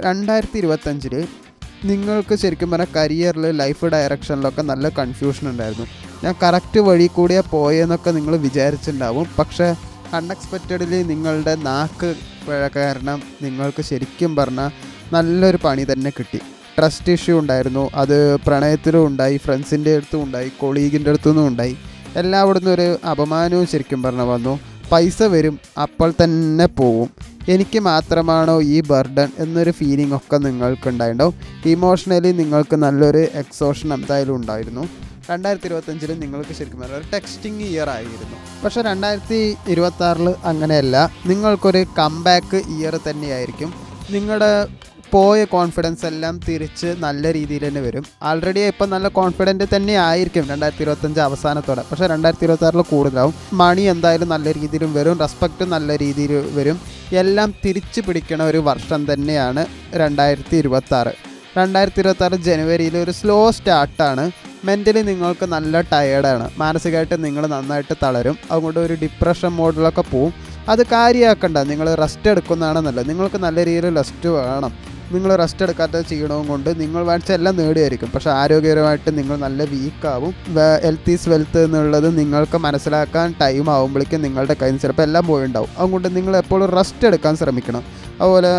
2025 നിങ്ങൾക്ക് ശരിക്കും പറഞ്ഞാൽ കരിയറിൽ ലൈഫ് ഡയറക്ഷനിലൊക്കെ നല്ല കൺഫ്യൂഷൻ ഉണ്ടായിരുന്നു. ഞാൻ കറക്റ്റ് വഴി കൂടിയാണ് പോയെന്നൊക്കെ നിങ്ങൾ വിചാരിച്ചിട്ടുണ്ടാവും. പക്ഷേ അൺഎക്സ്പെക്റ്റഡ്ലി നിങ്ങളുടെ നാക്ക് പിഴ കാരണം നിങ്ങൾക്ക് ശരിക്കും പറഞ്ഞാൽ നല്ലൊരു പണി തന്നെ കിട്ടി. ട്രസ്റ്റ് ഇഷ്യൂ ഉണ്ടായിരുന്നു, അത് പ്രണയത്തിലും ഉണ്ടായി, ഫ്രണ്ട്സിൻ്റെ അടുത്തും ഉണ്ടായി, കൊളീഗിൻ്റെ അടുത്തുനിന്നും ഉണ്ടായി. എല്ലാവിടുന്നും ഒരു അപമാനവും ശരിക്കും പറഞ്ഞാൽ വന്നു. പൈസ വരും, അപ്പോൾ തന്നെ പോവും. എനിക്ക് മാത്രമാണോ ഈ ബർഡൻ എന്നൊരു ഫീലിംഗ് ഒക്കെ നിങ്ങൾക്ക് ഉണ്ടായിട്ടുണ്ടാവും. ഇമോഷണലി നിങ്ങൾക്ക് നല്ലൊരു എക്സോഷൻ എന്തായാലും ഉണ്ടായിരുന്നു. 2025 നിങ്ങൾക്ക് ശരിക്കും പറഞ്ഞാൽ ഒരു ടെക്സ്റ്റിംഗ് ഇയർ ആയിരുന്നു. പക്ഷേ 2026 അങ്ങനെയല്ല, നിങ്ങൾക്കൊരു കംബാക്ക് ഇയർ തന്നെയായിരിക്കും. നിങ്ങളുടെ പോയ കോൺഫിഡൻസ് എല്ലാം തിരിച്ച് നല്ല രീതിയിൽ തന്നെ വരും. ആൾറെഡി ഇപ്പം നല്ല കോൺഫിഡൻറ്റ് തന്നെ ആയിരിക്കും 2025 അവസാനത്തോടെ. പക്ഷേ 2026 കൂടുതലാവും. മണി എന്തായാലും നല്ല രീതിയിലും വരും, റെസ്പെക്റ്റും നല്ല രീതിയിൽ വരും. എല്ലാം തിരിച്ചു പിടിക്കണ ഒരു വർഷം തന്നെയാണ് 2026. 2026 ജനുവരിയിൽ ഒരു സ്ലോ സ്റ്റാർട്ടാണ്. മെൻ്റലി നിങ്ങൾക്ക് നല്ല ടയേർഡാണ്, മാനസികമായിട്ട് നിങ്ങൾ നന്നായിട്ട് തളരും. അതുകൊണ്ട് ഒരു ഡിപ്രഷൻ മോഡിലൊക്കെ പോവും. അത് കാര്യമാക്കണ്ട, നിങ്ങൾ റെസ്റ്റ് എടുക്കുന്നതാണ് നല്ലത്. നിങ്ങൾക്ക് നല്ല രീതിയിൽ റെസ്റ്റ് വേണം. നിങ്ങൾ റെസ്റ്റ് എടുക്കാത്ത ചെയ്യണവും കൊണ്ട് നിങ്ങൾ വേണിച്ച എല്ലാം നേടിയായിരിക്കും. പക്ഷേ ആരോഗ്യപരമായിട്ട് നിങ്ങൾ നല്ല വീക്കാവും. ഹെൽത്ത് ഈസ് വെൽത്ത് എന്നുള്ളത് നിങ്ങൾക്ക് മനസ്സിലാക്കാൻ ടൈം ആകുമ്പോഴേക്കും നിങ്ങളുടെ കയ്യിൽ നിന്ന് ചിലപ്പോൾ എല്ലാം പോയിട്ടുണ്ടാവും. അതുകൊണ്ട് നിങ്ങൾ എപ്പോഴും റെസ്റ്റ് എടുക്കാൻ ശ്രമിക്കണം. അതുപോലെ